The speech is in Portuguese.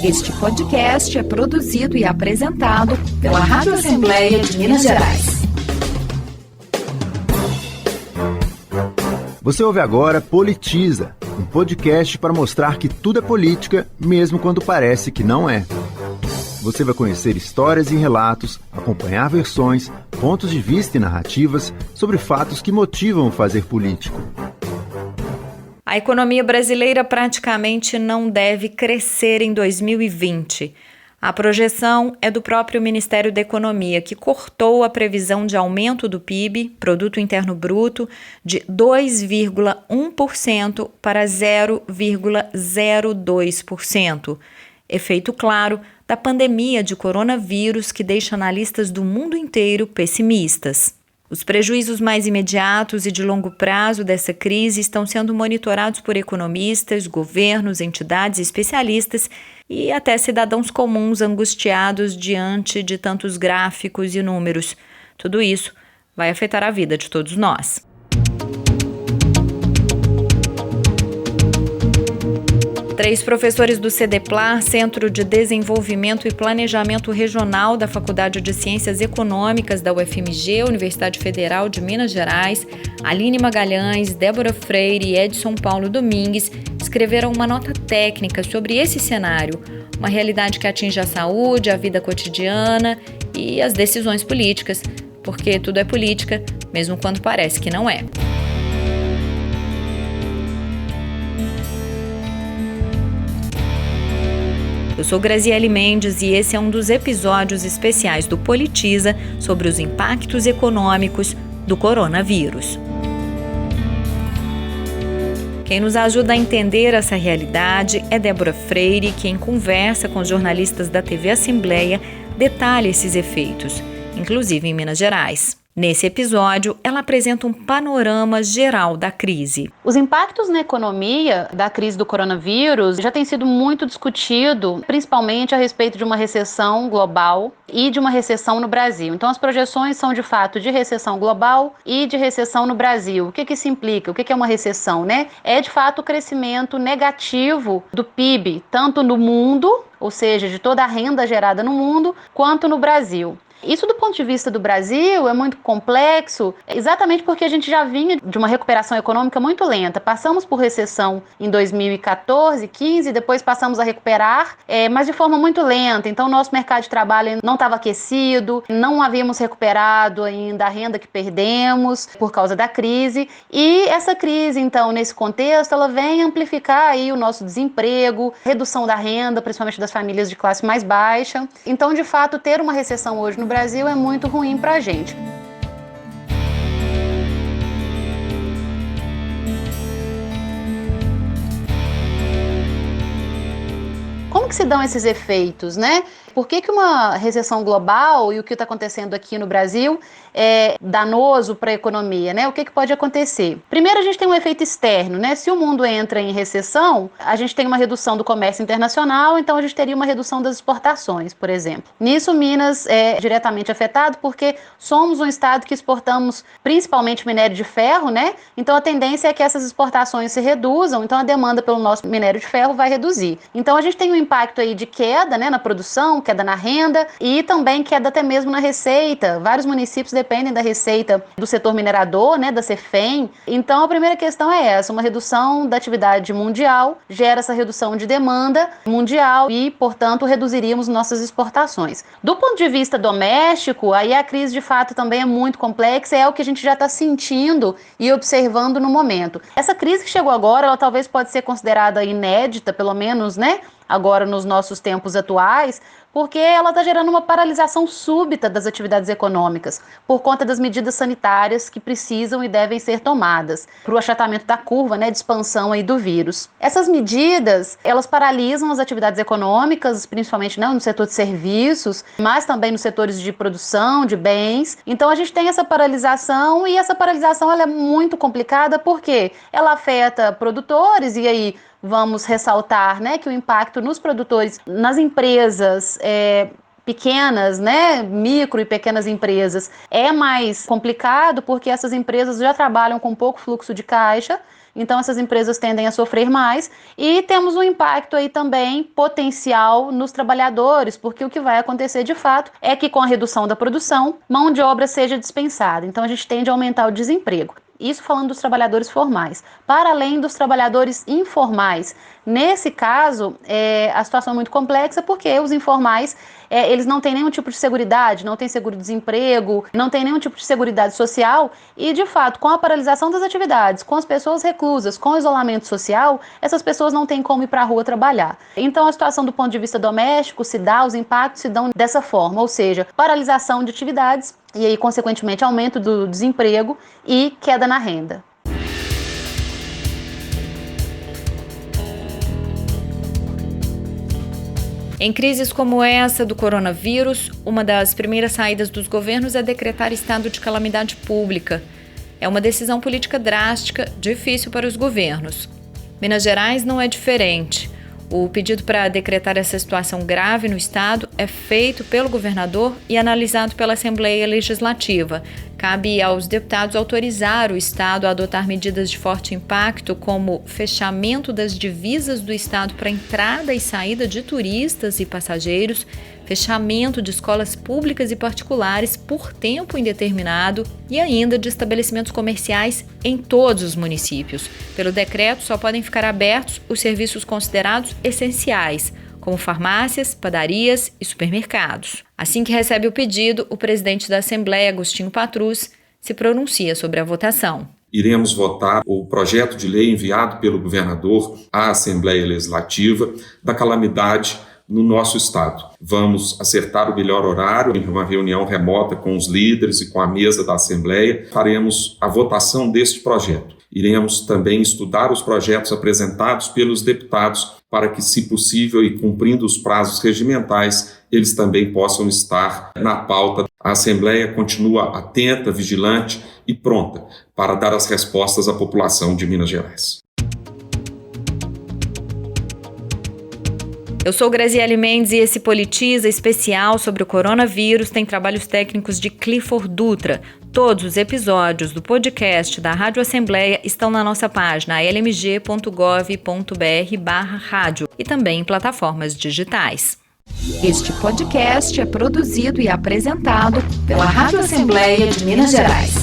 Este podcast é produzido e apresentado pela Rádio Assembleia de Minas Gerais. Você ouve agora Politiza, um podcast para mostrar que tudo é política, mesmo quando parece que não é. Você vai conhecer histórias e relatos, acompanhar versões, pontos de vista e narrativas sobre fatos que motivam o fazer político. A economia brasileira praticamente não deve crescer em 2020. A projeção é do próprio Ministério da Economia, que cortou a previsão de aumento do PIB, Produto Interno Bruto, de 2,1% para 0,02%. Efeito claro da pandemia de coronavírus que deixa analistas do mundo inteiro pessimistas. Os prejuízos mais imediatos e de longo prazo dessa crise estão sendo monitorados por economistas, governos, entidades e especialistas e até cidadãos comuns angustiados diante de tantos gráficos e números. Tudo isso vai afetar a vida de todos nós. Três professores do CDPLAR, Centro de Desenvolvimento e Planejamento Regional da Faculdade de Ciências Econômicas da UFMG, Universidade Federal de Minas Gerais, Aline Magalhães, Débora Freire e Edson Paulo Domingues, escreveram uma nota técnica sobre esse cenário, uma realidade que atinge a saúde, a vida cotidiana e as decisões políticas, porque tudo é política, mesmo quando parece que não é. Eu sou Graziele Mendes e esse é um dos episódios especiais do Politiza sobre os impactos econômicos do coronavírus. Quem nos ajuda a entender essa realidade é Débora Freire, que em conversa com jornalistas da TV Assembleia detalha esses efeitos, inclusive em Minas Gerais. Nesse episódio, ela apresenta um panorama geral da crise. Os impactos na economia da crise do coronavírus já tem sido muito discutido, principalmente a respeito de uma recessão global e de uma recessão no Brasil. Então, as projeções são, de fato, de recessão global e de recessão no Brasil. O que isso implica? O que é uma recessão, né? É, de fato, o crescimento negativo do PIB, tanto no mundo, ou seja, de toda a renda gerada no mundo, quanto no Brasil. Isso, do ponto de vista do Brasil, é muito complexo, exatamente porque a gente já vinha de uma recuperação econômica muito lenta. Passamos por recessão em 2014, 15, depois passamos a recuperar, mas de forma muito lenta. Então, nosso mercado de trabalho não estava aquecido, não havíamos recuperado ainda a renda que perdemos por causa da crise. E essa crise, então, nesse contexto, ela vem amplificar aí o nosso desemprego, redução da renda, principalmente das famílias de classe mais baixa. Então, de fato, ter uma recessão hoje no Brasil é muito ruim para a gente. Como que se dão esses efeitos, né? Por que uma recessão global e o que está acontecendo aqui no Brasil é danoso para a economia, né? O que pode acontecer? Primeiro, a gente tem um efeito externo, né? Se o mundo entra em recessão, a gente tem uma redução do comércio internacional, então a gente teria uma redução das exportações, por exemplo. Nisso, Minas é diretamente afetado porque somos um estado que exportamos principalmente minério de ferro, né? Então a tendência é que essas exportações se reduzam, então a demanda pelo nosso minério de ferro vai reduzir. Então a gente tem um impacto aí de queda, né, na produção, queda na renda e também queda até mesmo na receita. Vários municípios dependem da receita do setor minerador, né, da Cefem. Então a primeira questão é essa, uma redução da atividade mundial gera essa redução de demanda mundial e, portanto, reduziríamos nossas exportações. Do ponto de vista doméstico, aí a crise de fato também é muito complexa, é o que a gente já está sentindo e observando no momento. Essa crise que chegou agora, ela talvez pode ser considerada inédita, pelo menos, né, agora nos nossos tempos atuais, porque ela está gerando uma paralisação súbita das atividades econômicas por conta das medidas sanitárias que precisam e devem ser tomadas para o achatamento da curva, né, de expansão aí do vírus. Essas medidas, elas paralisam as atividades econômicas, principalmente, né, no setor de serviços, mas também nos setores de produção, de bens. Então a gente tem essa paralisação e essa paralisação ela é muito complicada porque ela afeta produtores e aí vamos ressaltar, né, que o impacto nos produtores, nas empresas pequenas, né, micro e pequenas empresas, é mais complicado porque essas empresas já trabalham com pouco fluxo de caixa então essas empresas tendem a sofrer mais e temos um impacto aí também potencial nos trabalhadores, porque o que vai acontecer de fato é que com a redução da produção, mão de obra seja dispensada, então a gente tende a aumentar o desemprego. Isso falando dos trabalhadores formais. Para além dos trabalhadores informais. Nesse caso, a situação é muito complexa porque os informais, eles não têm nenhum tipo de seguridade, não tem seguro-desemprego, não tem nenhum tipo de seguridade social e, de fato, com a paralisação das atividades, com as pessoas reclusas, com o isolamento social, essas pessoas não têm como ir para a rua trabalhar. Então, a situação do ponto de vista doméstico os impactos se dão dessa forma, ou seja, paralisação de atividades e aí, consequentemente, aumento do desemprego e queda na renda. Em crises como essa do coronavírus, uma das primeiras saídas dos governos é decretar estado de calamidade pública. É uma decisão política drástica, difícil para os governos. Minas Gerais não é diferente. O pedido para decretar essa situação grave no estado é feito pelo governador e analisado pela Assembleia Legislativa. Cabe aos deputados autorizar o estado a adotar medidas de forte impacto, como fechamento das divisas do estado para entrada e saída de turistas e passageiros, fechamento de escolas públicas e particulares por tempo indeterminado e ainda de estabelecimentos comerciais em todos os municípios. Pelo decreto, só podem ficar abertos os serviços considerados essenciais, como farmácias, padarias e supermercados. Assim que recebe o pedido, o presidente da Assembleia, Agostinho Patrus, se pronuncia sobre a votação. Iremos votar o projeto de lei enviado pelo governador à Assembleia Legislativa da calamidade no nosso estado. Vamos acertar o melhor horário em uma reunião remota com os líderes e com a mesa da Assembleia. Faremos a votação deste projeto. Iremos também estudar os projetos apresentados pelos deputados para que, se possível e cumprindo os prazos regimentais, eles também possam estar na pauta. A Assembleia continua atenta, vigilante e pronta para dar as respostas à população de Minas Gerais. Eu sou Graziele Mendes e esse Politiza especial sobre o coronavírus tem trabalhos técnicos de Clifford Dutra. Todos os episódios do podcast da Rádio Assembleia estão na nossa página lmg.gov.br/rádio e também em plataformas digitais. Este podcast é produzido e apresentado pela Rádio Assembleia de Minas Gerais.